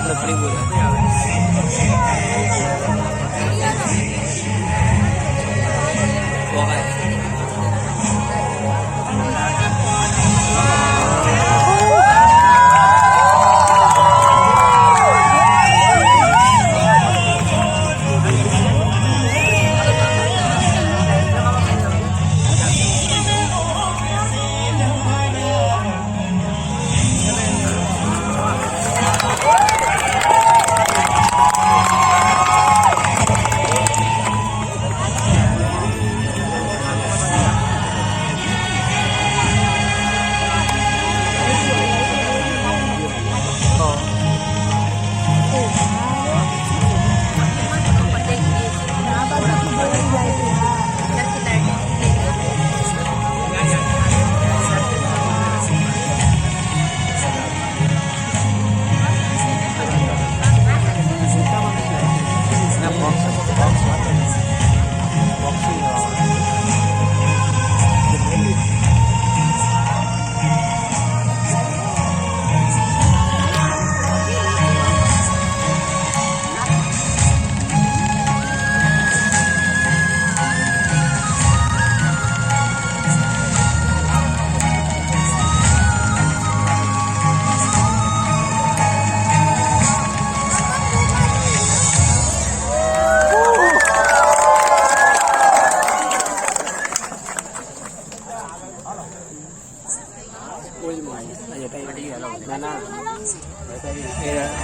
लकड़ी बोला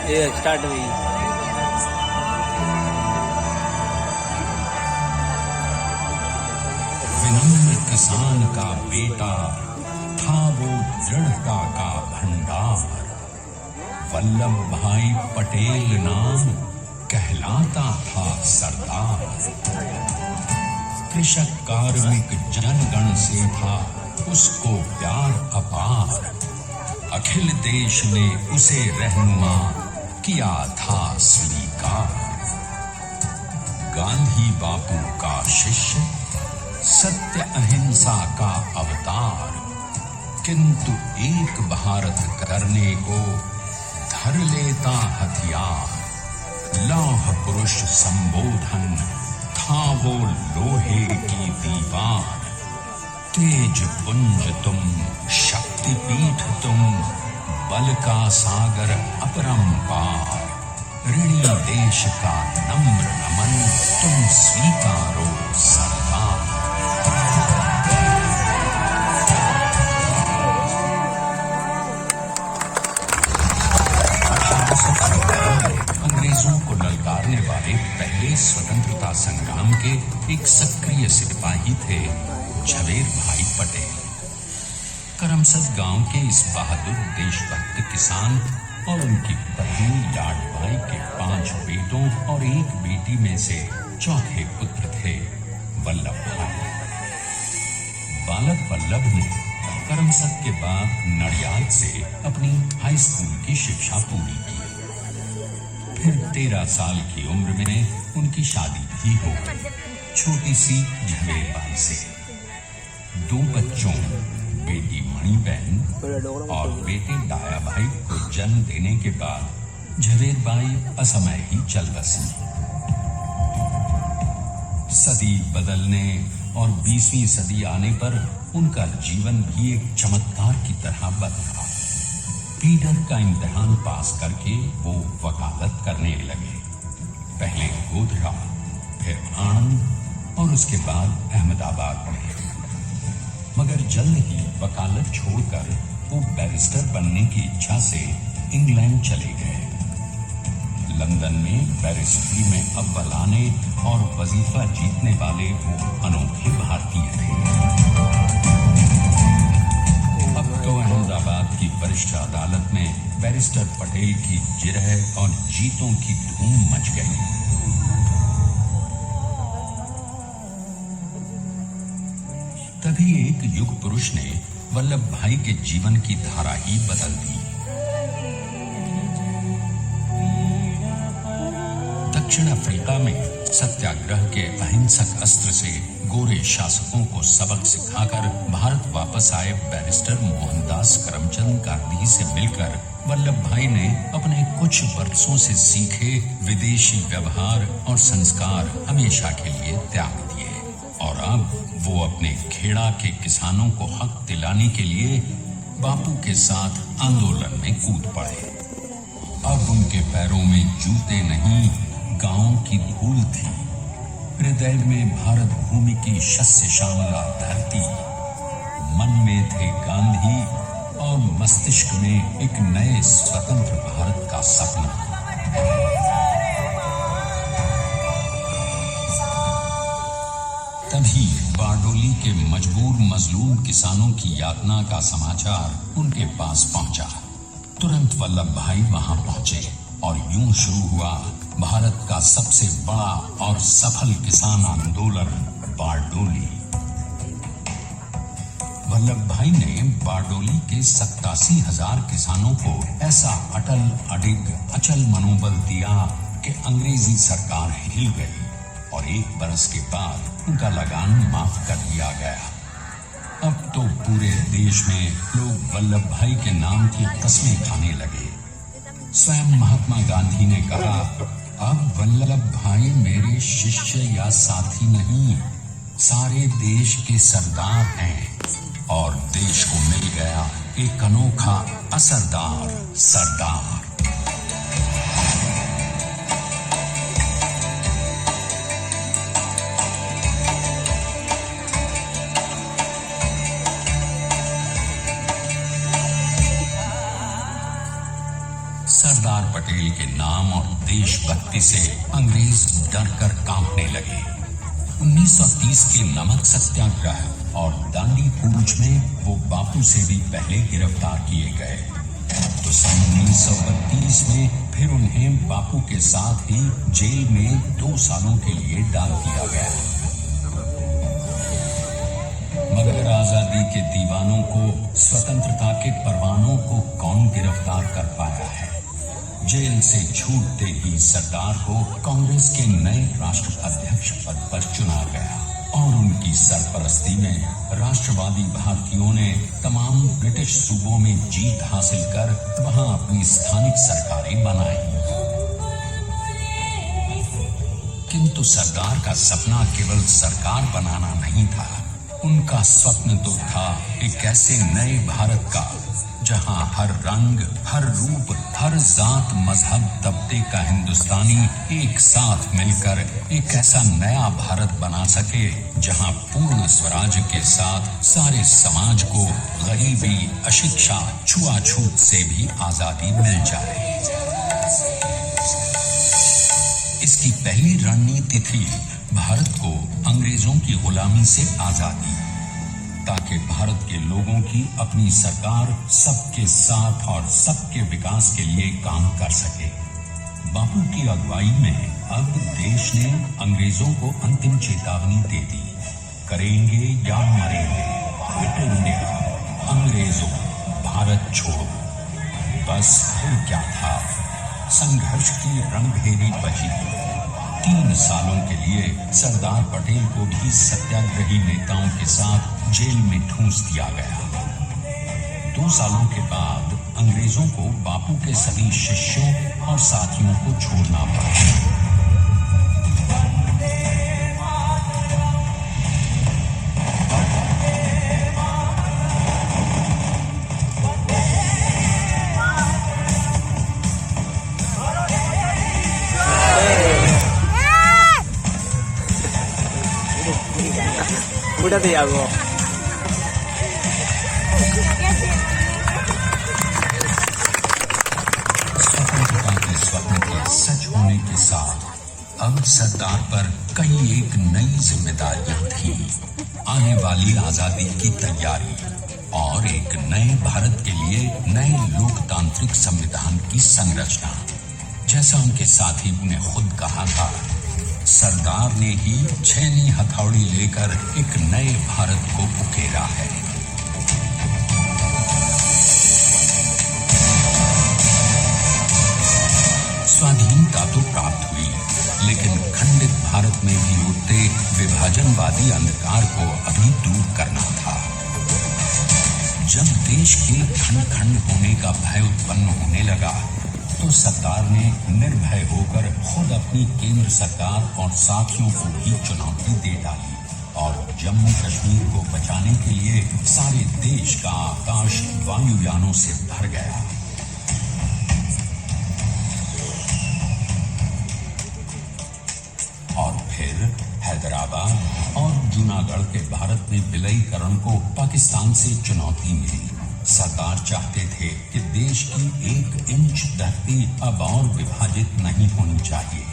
ये स्टार्ट हुई। विनम्र किसान का बेटा था वो दृढ़ता का भंडार। वल्लभ भाई पटेल नाम कहलाता था सरदार। कृषक कार्मिक जनगण से था उसको प्यार अपार। अखिल देश ने उसे रहनुमा किया था स्वीकार। गांधी बापू का शिष्य, सत्य अहिंसा का अवतार, किंतु एक भारत करने को धर लेता हथियार। लौह पुरुष संबोधन था वो लोहे की दीवार। तेज पुंज तुम, शक्ति पीठ तुम, बल का सागर अपरंपार। ऋणी देश का नम्र नमन तुम स्वीकारो सरदार। अंग्रेजों को ललकारने वाले पहले स्वतंत्रता संग्राम के एक सक्रिय सिपाही थे झवेर भाई पटेल। करमसद गांव के इस बहादुर देशभक्त किसान और उनकी पत्नी लाडबाई के 5 बेटों और 1 बेटी में से चौथे पुत्र थे वल्लभ भाई। बालक वल्लभ ने करमसद के बाद नडियाद से अपनी हाई स्कूल की शिक्षा पूरी की। फिर 13 साल की उम्र में उनकी शादी भी हो गई, छोटी सी झवेर बाई से। 2 बच्चों, बेटी मणिबेन और बेटे डाया भाई को जन्म देने के बाद झवेर बाई असमय ही चल बसी। सदी बदलने और 20वीं सदी आने पर उनका जीवन भी एक चमत्कार की तरह बदला। पीटर का इम्तिहान पास करके वो वकालत करने लगे। पहले गोधरा, फिर आणंद और उसके बाद अहमदाबाद में। मगर जल्द ही वकालत छोड़कर वो बैरिस्टर बनने की इच्छा से इंग्लैंड चले गए। लंदन में बैरिस्ट्री में अव्वल आने और वजीफा जीतने वाले वो अनोखे भारतीय थे। अब तो अहमदाबाद की वरिष्ठ अदालत में बैरिस्टर पटेल की जिरह और जीतों की धूम मच गई। तभी एक युग पुरुष ने वल्लभ भाई के जीवन की धारा ही बदल दी। दक्षिण अफ्रीका में सत्याग्रह के अहिंसक अस्त्र से गोरे शासकों को सबक सिखाकर भारत वापस आए बैरिस्टर मोहनदास करमचंद गांधी से मिलकर वल्लभ भाई ने अपने कुछ वर्षों से सीखे विदेशी व्यवहार और संस्कार हमेशा के लिए त्याग दिए और अब वो अपने खेड़ा के किसानों को हक दिलाने के लिए बापू के साथ आंदोलन में कूद पड़े। अब उनके पैरों में जूते नहीं, गांव की धूल थी। हृदय में भारत भूमि की शस्य श्यामला धरती, मन में थे गांधी और मस्तिष्क में एक नए स्वतंत्र भारत का सपना। तभी बारडोली के मजबूर मजलूम किसानों की यातना का समाचार उनके पास पहुंचा। तुरंत वल्लभ भाई वहां पहुंचे और यूं शुरू हुआ भारत का सबसे बड़ा और सफल किसान आंदोलन बारडोली। वल्लभ भाई ने बारडोली के 87,000 किसानों को ऐसा अटल अडिग अचल मनोबल दिया कि अंग्रेजी सरकार हिल गई और 1 बरस के बाद उनका लगान माफ कर दिया गया। अब तो पूरे देश में लोग वल्लभ भाई के नाम की कस्में खाने लगे। स्वयं महात्मा गांधी ने कहा, अब वल्लभ भाई मेरे शिष्य या साथी नहीं, सारे देश के सरदार हैं। और देश को मिल गया एक अनोखा असरदार सरदार। सरदार पटेल के नाम और देशभक्ति से अंग्रेज डरकर कांपने लगे। 1930 के नमक सत्याग्रह और दांडी कूच में वो बापू से भी पहले गिरफ्तार किए गए। तो सन 1932 में फिर उन्हें बापू के साथ ही जेल में 2 सालों के लिए डाल दिया गया। मगर आजादी के दीवानों को, स्वतंत्रता के परवानों को कौन गिरफ्तार कर पाया है। जेल से छूटते ही सरदार को कांग्रेस के नए राष्ट्राध्यक्ष पद पर चुना गया और उनकी सरपरस्ती में राष्ट्रवादी भारतीयों ने तमाम ब्रिटिश सूबों में जीत हासिल कर वहां अपनी स्थानिक सरकारें बनाई। किंतु सरदार का सपना केवल सरकार बनाना नहीं था। उनका स्वप्न तो था एक ऐसे नए भारत का जहां हर रंग, हर रूप, हर जात, मजहब, तबके का हिंदुस्तानी एक साथ मिलकर एक ऐसा नया भारत बना सके जहां पूर्ण स्वराज के साथ सारे समाज को गरीबी, अशिक्षा, छुआछूत से भी आजादी मिल जाए। इसकी पहली रणनीति थी भारत को अंग्रेजों की गुलामी से आजादी, ताकि भारत के लोगों की अपनी सरकार सबके साथ और सबके विकास के लिए काम कर सके। बापू की अगुवाई में अब देश ने अंग्रेजों को अंतिम चेतावनी दे दी, करेंगे या मरेंगे, क्विट इंडिया, अंग्रेजों भारत छोड़ो। बस फिर क्या था, संघर्ष की रणभेरी बजी। 3 सालों के लिए सरदार पटेल को भी सत्याग्रही नेताओं के साथ जेल में ठूंस दिया गया। 2 सालों के बाद अंग्रेजों को बापू के सभी शिष्यों और साथियों को छोड़ना पड़ा। udah tuh ya gua. स्वतंत्रता के स्वप्न के सच होने के साथ अब सरदार पर कई एक नई जिम्मेदारियां थी। आने वाली आजादी की तैयारी और एक नए भारत के लिए नए लोकतांत्रिक संविधान की संरचना। जैसा उनके साथी ने खुद कहा था, सरदार ने ही छेनी हथौड़ी लेकर एक नए भारत को उकेरा है। स्वाधीनता तो प्राप्त हुई, सल्तनती अंधकार को अभी दूर करना था। जब देश के खंड खंड होने का भय उत्पन्न होने लगा तो सरदार ने निर्भय होकर खुद अपनी केंद्र सरकार और साथियों को भी चुनौती दे डाली और जम्मू कश्मीर को बचाने के लिए सारे देश का आकाश वायुयानों से भर गया। और फिर हैदराबाद और जूनागढ़ के भारत में विलयीकरण को पाकिस्तान से चुनौती मिली। सरदार चाहते थे कि देश की 1 इंच धरती अब और विभाजित नहीं होनी चाहिए।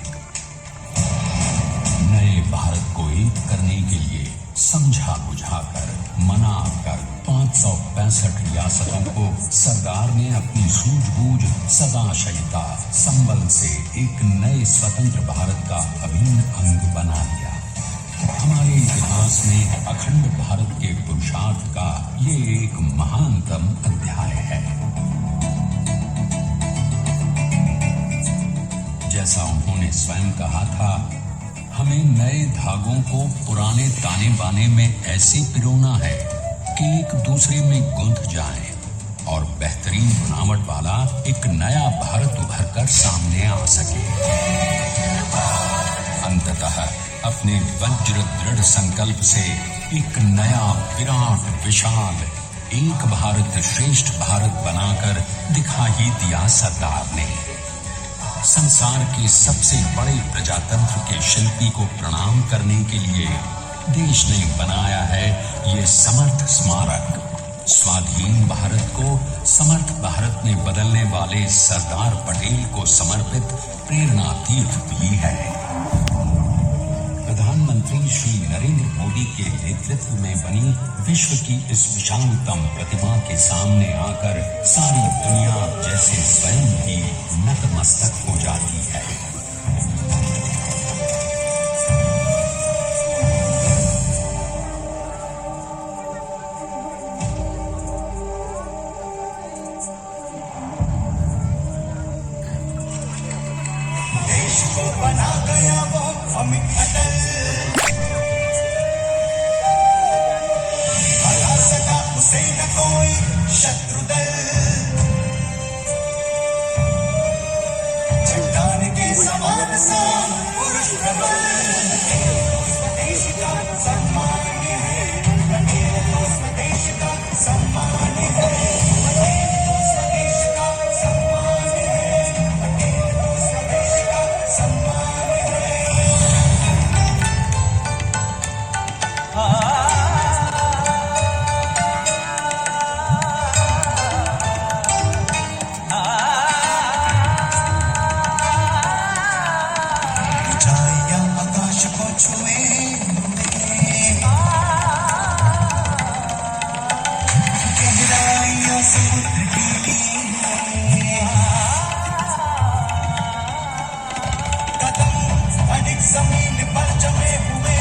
नए भारत को एक करने के लिए समझा बुझाकर मनाकर 565 रियासतों को सरदार ने अपनी सूझबूझ सदाशयता संबल से एक नए स्वतंत्र भारत का अभिन्न अंग बना लिया। हमारे इतिहास में अखंड भारत के पुरुषार्थ का ये एक महानतम अध्याय है। जैसा उन्होंने स्वयं कहा था, हमें नए धागों को पुराने ताने बाने में ऐसे पिरोना है कि एक दूसरे में गुंथ जाए और बेहतरीन बनावट वाला एक नया भारत उभर कर सामने आ सके। अंततः अपने वज्र दृढ़ संकल्प से एक नया विराट विशाल एक भारत श्रेष्ठ भारत बनाकर दिखा ही दिया सरदार ने। संसार के सबसे बड़े प्रजातंत्र के शिल्पी को प्रणाम करने के लिए देश ने बनाया है ये समर्थ स्मारक। स्वाधीन भारत को समर्थ भारत में बदलने वाले सरदार पटेल को समर्पित प्रेरणा तीर्थ भी है। प्रधानमंत्री श्री नरेंद्र मोदी के नेतृत्व में बनी विश्व की इस विशालतम प्रतिमा के सामने आकर सारी दुनिया जैसे स्वयं ही नतमस्तक हो जाती है। देश को बना गया वो अमित अटल, हरा सका उसे न कोई शत्रु दल। चट्टान के समान सा पुरुष प्रबल, स्वदेश का सम्मान है, स्वदेश का सम्मान है, स्वदेश का सम्मान है, स्वदेश का सम्मान है। ऊंचाइयां आकाश को छुए, गहराइयां समुद्र की कदम अडिग जमीन पर जमे हुए,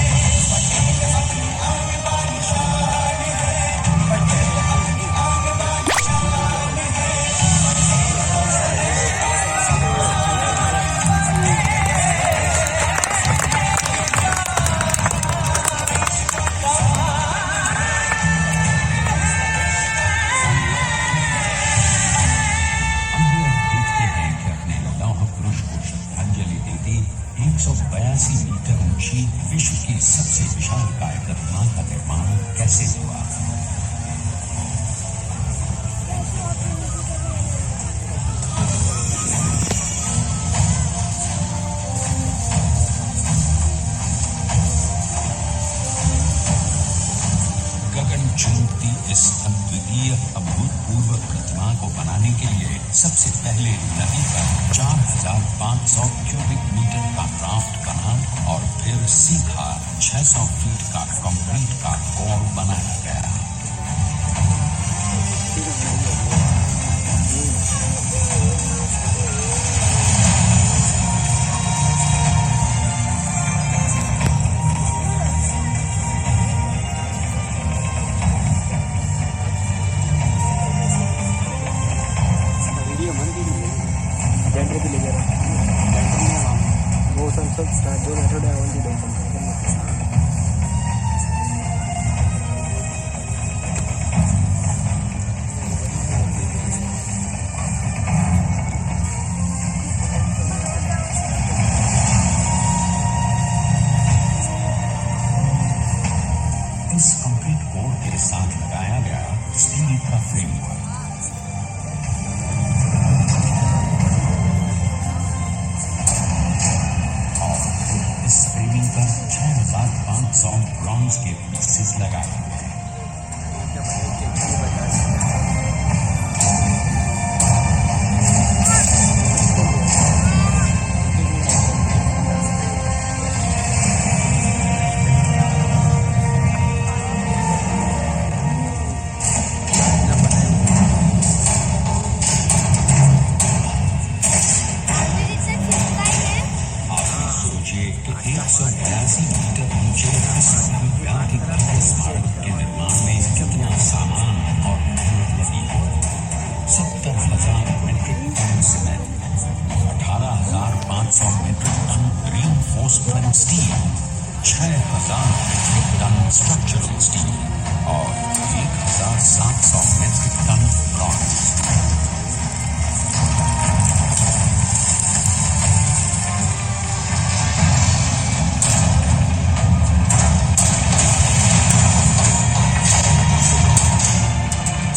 पटेल अपनी आग बानी शान है, पटेल अपनी आग बानी शान है। हम देखते हैं कि अपने लौह पुरुष को श्रद्धांजलि देती 182 मीटर ऊंची विश्व की सबसे विशाल काय प्रतिमा का निर्माण कैसे हुआ। गगन चुंबती इस अद्वितीय अभूतपूर्व प्रतिमा को बनाने के लिए सबसे पहले नदी पर 4500 क्यूबिक मीटर का राफ्ट बना और फिर सीधा 600 फीट का कंक्रीट का कोर बनाया गया। वो संसद जो मेथड है 60,000 metric ton cement, 18,500 metric ton reinforcement steel, 6,000 metric ton structural steel और 1,700 metric ton bronze.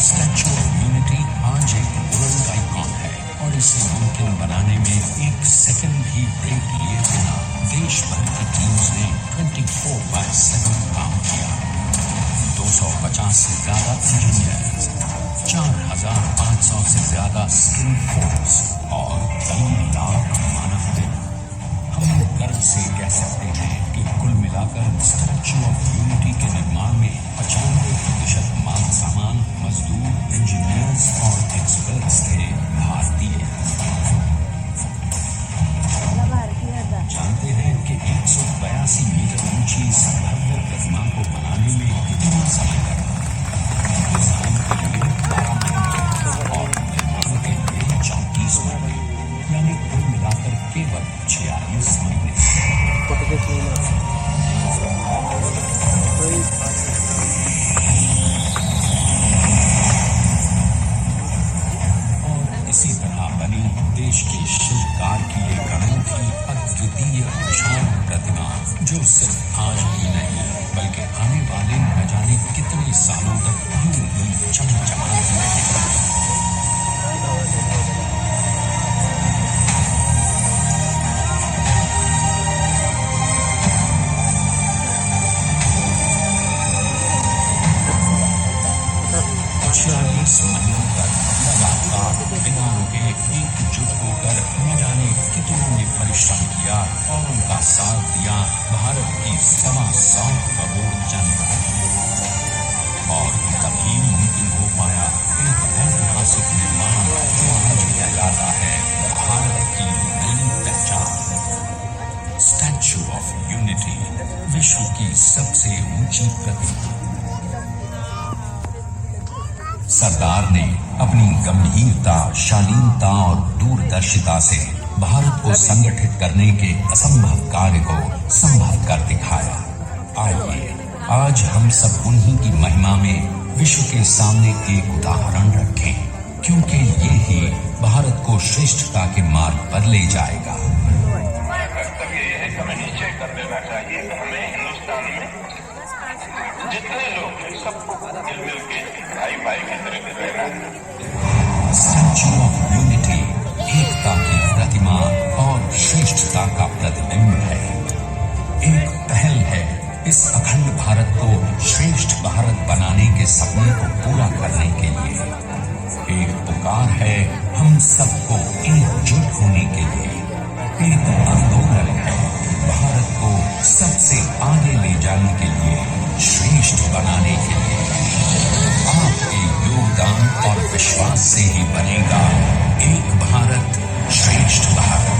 Statue of unity आज एक वर्ल्ड आइकॉन है और इसे मुमकिन बनाने में एक सेकंड भी ब्रेक लिए बिना देश भर की टीम्स ने 24/7 काम किया। 250 से ज्यादा इंजीनियर्स, 4,500 से ज्यादा स्किल फोर्स और कई लाख मानव दिन। हम गर्व से कह सकते हैं कि कुल मिलाकर स्टैच्यू ऑफ यूनिटी के निर्माण में 95% माल सामान, मजदूर, इंजीनियर्स और एक्सपर्ट्स थे भारतीय। जानते हैं कि 182 मीटर ऊंची इस भव्य प्रतिमा को बनाने में कितना समय लगा? डिजाइन के लिए 12 महीने और निर्माण के लिए 34 महीने, यानी कुल मिलाकर केवल 46 महीने। और इसी तरह बनी देश के शिल्पकार की एक अनोखी अद्वितीय विशाल प्रतिमा, जो सिर्फ आज ही नहीं बल्कि आने वाले न जाने कितने सालों तक यूं ही चमचमाती रहेगी। महीनों तक लगातार बिना रुके एकजुट होकर न जाने कितनों ने परिश्रम किया और उनका साथ दिया भारत की 125 करोड़ जनता। और तभी मुमकिन हो पाया एक ऐतिहासिक निर्माण जो आज कहलाता है भारत की नई पहचान। स्टैच्यू ऑफ यूनिटी, विश्व की सबसे ऊंची प्रतिमा। सरदार ने अपनी गंभीरता, शालीनता और दूरदर्शिता से भारत को संगठित करने के असंभव कार्य को संभव कर दिखाया। आइए आज हम सब उन्हीं की महिमा में विश्व के सामने एक उदाहरण रखें, क्योंकि ये ही भारत को श्रेष्ठता के मार्ग पर ले जाएगा। कर्तव्य ये है कि हमें निश्चय कर लेना चाहिए कि हमें हिंदुस्तान में जितने लोग हैं सबको मिल मिल के भाई भाई की तरह रहना है। स्टैच्यू ऑफ यूनिटी एकता की प्रतिमा और श्रेष्ठता का प्रतिबिंब है। एक पहल है इस अखंड भारत को श्रेष्ठ भारत बनाने के सपने को पूरा करने के लिए। एक पुकार है हम सबको एकजुट होने के लिए। एक आंदोलन है भारत को सबसे आगे ले जाने के लिए, श्रेष्ठ बनाने के लिए। आपके योगदान और विश्वास से ही बनेगा एक भारत श्रेष्ठ भारत।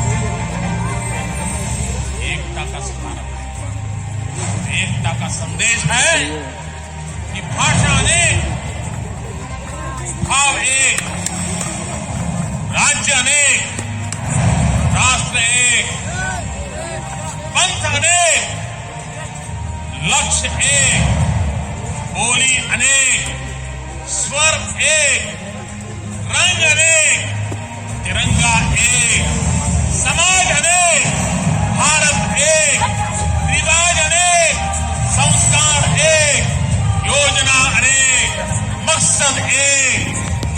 एकता का स्मारक है, एकता का संदेश है कि भाषा अनेक, भाव एक, राज्य अनेक, राष्ट्र एक, पंथ अनेक, लक्ष्य एक, बोली अनेक, स्वर एक, रंग अनेक, तिरंगा एक, समाज अनेक, भारत एक, रिवाज अनेक, संस्कार एक, योजना अनेक, मकसद एक,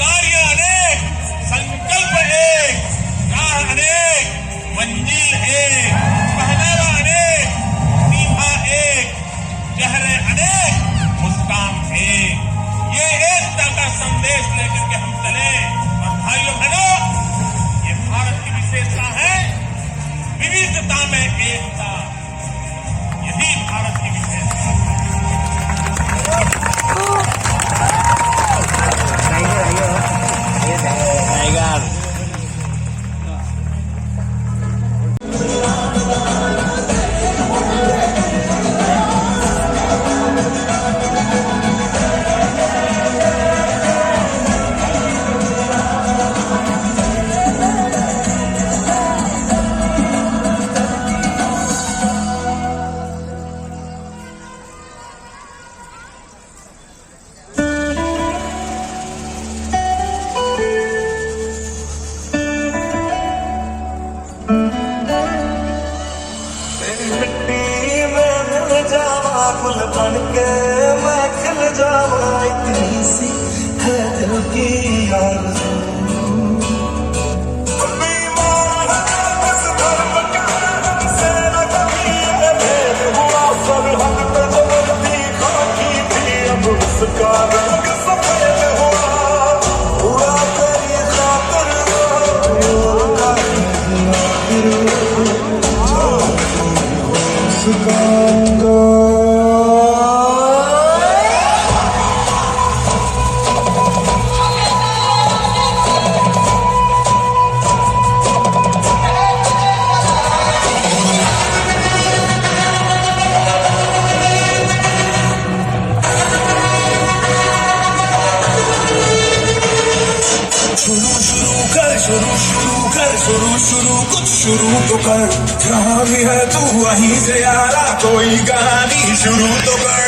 कार्य अनेक, संकल्प एक, राह अनेक, मंजिल एक, पहनावा अनेक, सीमा एक, चेहरे अनेक, मुस्कान एक। ये एकता का संदेश लेकर के हम चले। और भाइयों बहनों, ये भारत की विशेषता है, विविधता में एकता। यही भारत की विशेषता है। फूल बन के मैं खिल जाऊं, इतनी सी है दिल की आरज़ू। बीमार है बस धर्म का, हमसे न कभी ये भेद हुआ। सरहद पे जो वर्दी खाकी थी, अब उसका रंग सफेद हुआ। हुआ तेरी खातिर होगा मुस्काऊंगा। शुरू कुछ शुरू तो कर, जहाँ भी है तू वहीं से यारा, कोई कहानी शुरू तो कर।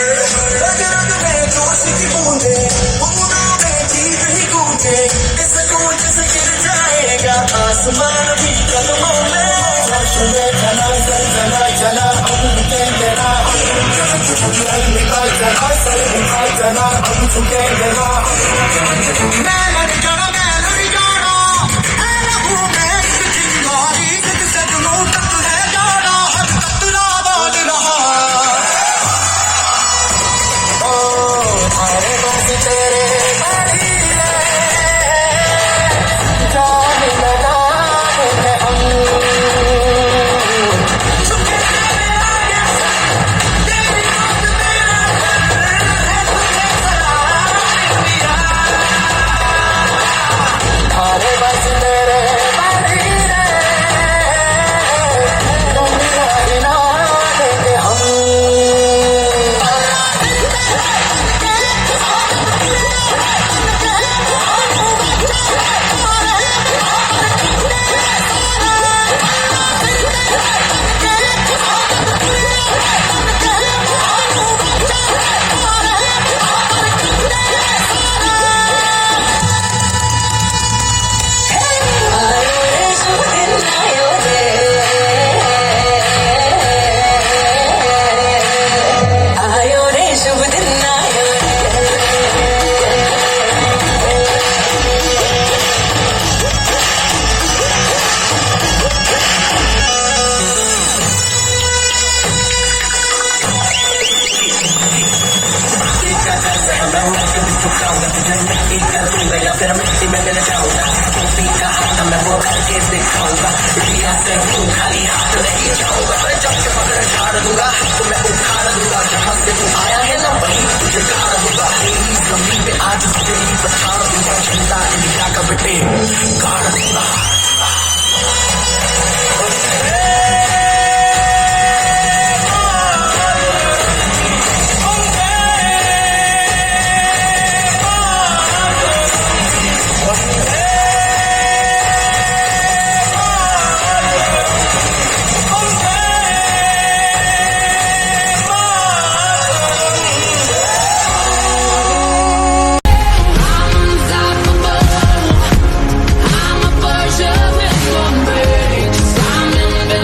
रग में जोश की बूंदे, बूंदों में जीत ही गूंजे, इस गूंज से गिर जाएगा आसमान भी कदमों में। जोश में चला चला चला अब रुकेंगे ना, निकाल चला सर निकाल चला अब झुकेंगे ना। आज तेरी पछाड़ दूंगा, चिंता इंडिया का बेटे गाड़ दूंगा।